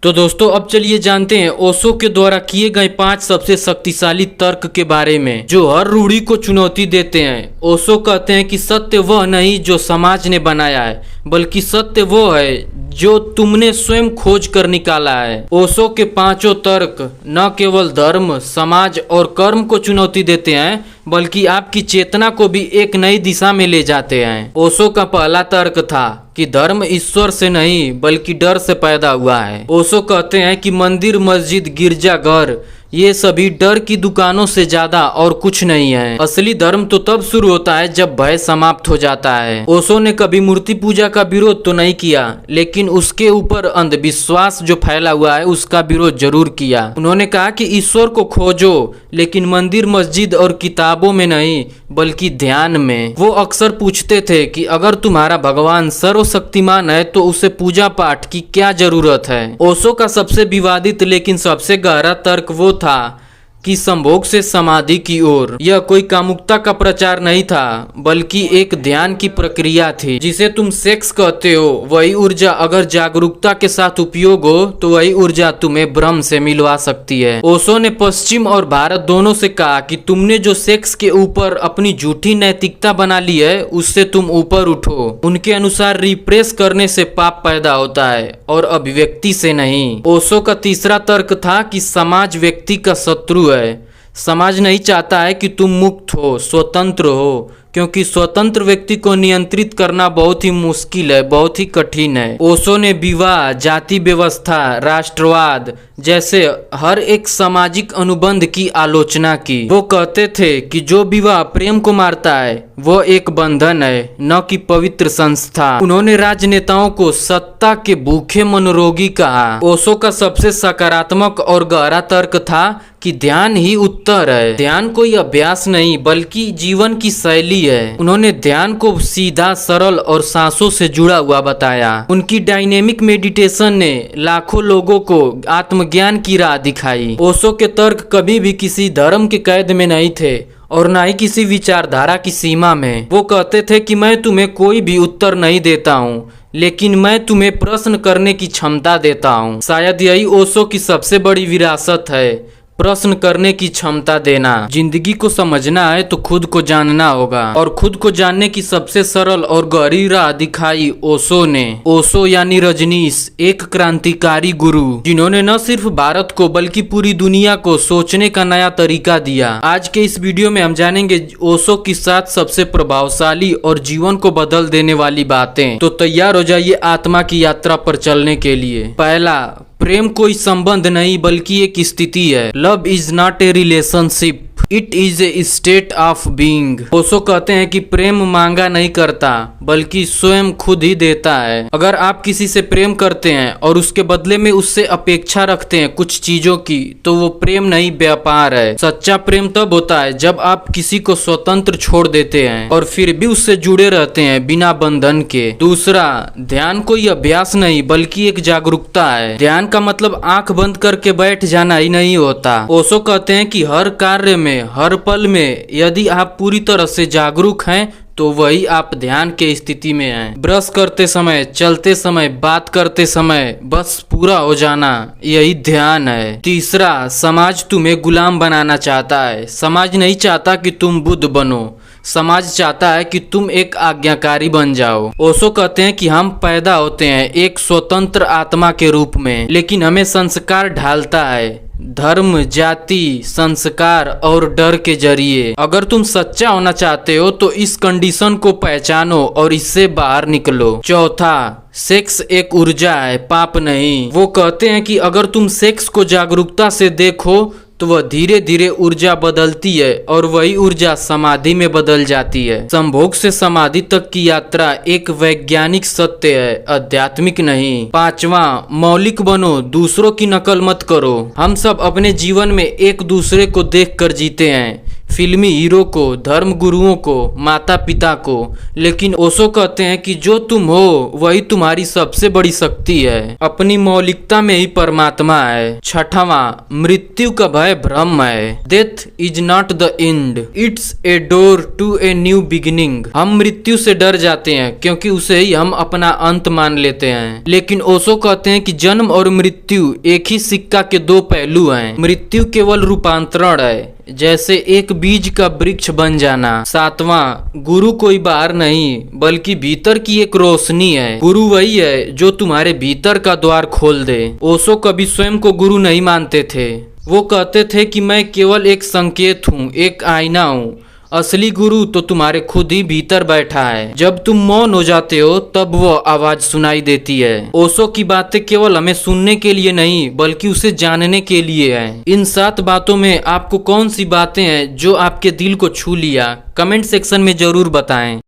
तो दोस्तों अब चलिए जानते हैं ओशो के द्वारा किए गए 5 सबसे शक्तिशाली तर्क के बारे में जो हर रूढ़ी को चुनौती देते हैं। ओशो कहते हैं कि सत्य वह नहीं जो समाज ने बनाया है, बल्कि सत्य वो है जो तुमने स्वयं खोज कर निकाला है। ओशो के 5 तर्क न केवल धर्म, समाज और कर्म को चुनौती देते हैं, बल्कि आपकी चेतना को भी एक नई दिशा में ले जाते हैं। ओशो का पहला तर्क था कि धर्म ईश्वर से नहीं बल्कि डर से पैदा हुआ है। ओशो कहते हैं कि मंदिर, मस्जिद, गिरजाघर ये सभी डर की दुकानों से ज्यादा और कुछ नहीं है। असली धर्म तो तब शुरू होता है जब भय समाप्त हो जाता है। ओशो ने कभी मूर्ति पूजा का विरोध तो नहीं किया, लेकिन उसके ऊपर अंधविश्वास जो फैला हुआ है उसका विरोध जरूर किया। उन्होंने कहा कि ईश्वर को खोजो, लेकिन मंदिर, मस्जिद और किताबों में नहीं बल्कि ध्यान में। वो अक्सर पूछते थे कि अगर तुम्हारा भगवान सर्वशक्तिमान है तो उसे पूजा पाठ की क्या जरूरत है। ओशो का सबसे विवादित लेकिन सबसे गहरा तर्क वो था कि संभोग से समाधि की ओर। यह कोई कामुकता का प्रचार नहीं था, बल्कि एक ध्यान की प्रक्रिया थी। जिसे तुम सेक्स कहते हो, वही ऊर्जा अगर जागरूकता के साथ उपयोग हो तो वही ऊर्जा तुम्हें ब्रह्म से मिलवा सकती है। ओशो ने पश्चिम और भारत दोनों से कहा कि तुमने जो सेक्स के ऊपर अपनी झूठी नैतिकता बना ली है उससे तुम ऊपर उठो। उनके अनुसार रिप्रेस करने से पाप पैदा होता है और अभिव्यक्ति से नहीं। ओशो का तीसरा तर्क था कि समाज व्यक्ति का शत्रु है। समाज नहीं चाहता है कि तुम मुक्त हो, स्वतंत्र हो, क्योंकि स्वतंत्र व्यक्ति को नियंत्रित करना बहुत ही मुश्किल है, बहुत ही कठिन है। ओशो ने विवाह, जाति व्यवस्था, राष्ट्रवाद जैसे हर एक सामाजिक अनुबंध की आलोचना की। वो कहते थे कि जो विवाह प्रेम को मारता है वो एक बंधन है, न कि पवित्र संस्था। उन्होंने राजनेताओं को सत्ता के भूखे मनोरोगी कहा। ओशो का सबसे सकारात्मक और गहरा तर्क था कि ध्यान ही उत्तर है। ध्यान कोई अभ्यास नहीं बल्कि जीवन की शैली है। उन्होंने ध्यान को सीधा, सरल और सांसों से जुड़ा हुआ बताया। उनकी डायनेमिक मेडिटेशन ने लाखों लोगों को आत्मज्ञान की राह दिखाई। ओशो के तर्क कभी भी किसी धर्म के कैद में नहीं थे और न ही किसी विचारधारा की सीमा में। वो कहते थे कि मैं तुम्हें कोई भी उत्तर नहीं देता हूँ, लेकिन मैं तुम्हें प्रश्न करने की क्षमता देता हूँ। शायद यही ओशो की सबसे बड़ी विरासत है, प्रश्न करने की क्षमता देना। जिंदगी को समझना है तो खुद को जानना होगा, और खुद को जानने की सबसे सरल और गहरी राह दिखाई ओशो ने। ओशो यानी रजनीश, एक क्रांतिकारी गुरु जिन्होंने न सिर्फ भारत को बल्कि पूरी दुनिया को सोचने का नया तरीका दिया। आज के इस वीडियो में हम जानेंगे ओशो की 7 सबसे प्रभावशाली और जीवन को बदल देने वाली बातें। तो तैयार हो जाइए आत्मा की यात्रा पर चलने के लिए। पहला, प्रेम कोई संबंध नहीं बल्कि एक स्थिति है। Love is not a relationship, it is a state of being. Osho कहते हैं कि प्रेम मांगा नहीं करता बल्कि स्वयं खुद ही देता है। अगर आप किसी से प्रेम करते हैं और उसके बदले में उससे अपेक्षा रखते हैं कुछ चीजों की, तो वो प्रेम नहीं, व्यापार है। सच्चा प्रेम तब होता है जब आप किसी को स्वतंत्र छोड़ देते हैं और फिर भी उससे जुड़े रहते हैं बिना बंधन के। दूसरा, ध्यान कोई अभ्यास नहीं बल्कि एक जागरूकता है। ध्यान का मतलब आंख बंद करके बैठ जाना ही नहीं होता। ओशो कहते हैं कि हर कार्य में, हर पल में यदि आप पूरी तरह से जागरूक हैं तो वही आप ध्यान के स्थिति में हैं। ब्रश करते समय, चलते समय, बात करते समय बस पूरा हो जाना, यही ध्यान है। तीसरा, समाज तुम्हें गुलाम बनाना चाहता है। समाज नहीं चाहता कि तुम बुद्ध बनो, समाज चाहता है कि तुम एक आज्ञाकारी बन जाओ। ओशो कहते हैं कि हम पैदा होते हैं एक स्वतंत्र आत्मा के रूप में, लेकिन हमें संस्कार ढालता है धर्म, जाति, संस्कार और डर के जरिए। अगर तुम सच्चा होना चाहते हो तो इस कंडीशन को पहचानो और इससे बाहर निकलो। चौथा, सेक्स एक ऊर्जा है, पाप नहीं। वो कहते हैं कि अगर तुम सेक्स को जागरूकता से देखो तो वह धीरे धीरे ऊर्जा बदलती है और वही ऊर्जा समाधि में बदल जाती है। संभोग से समाधि तक की यात्रा एक वैज्ञानिक सत्य है, आध्यात्मिक नहीं। पांचवा, मौलिक बनो, दूसरों की नकल मत करो। हम सब अपने जीवन में एक दूसरे को देखकर जीते हैं, फिल्मी हीरो को, धर्म गुरुओं को, माता पिता को, लेकिन ओशो कहते हैं कि जो तुम हो वही तुम्हारी सबसे बड़ी शक्ति है। अपनी मौलिकता में ही परमात्मा है। छठवां, मृत्यु का भय भ्रम है। Death is not the end, it's a door to a new beginning. हम मृत्यु से डर जाते हैं क्योंकि उसे ही हम अपना अंत मान लेते हैं, लेकिन ओशो कहते हैं कि जन्म और मृत्यु एक ही सिक्का के दो पहलू हैं। मृत्यु केवल रूपांतरण है, जैसे एक बीज का वृक्ष बन जाना। सातवां, गुरु कोई बाहर नहीं बल्कि भीतर की एक रोशनी है। गुरु वही है जो तुम्हारे भीतर का द्वार खोल दे। ओशो कभी स्वयं को गुरु नहीं मानते थे। वो कहते थे कि मैं केवल एक संकेत हूँ, एक आईना हूँ। असली गुरु तो तुम्हारे खुद ही भीतर बैठा है। जब तुम मौन हो जाते हो तब वो आवाज सुनाई देती है। ओशो की बातें केवल हमें सुनने के लिए नहीं बल्कि उसे जानने के लिए है। इन 7 बातों में आपको कौन सी बातें हैं जो आपके दिल को छू लिया? कमेंट सेक्शन में जरूर बताएं।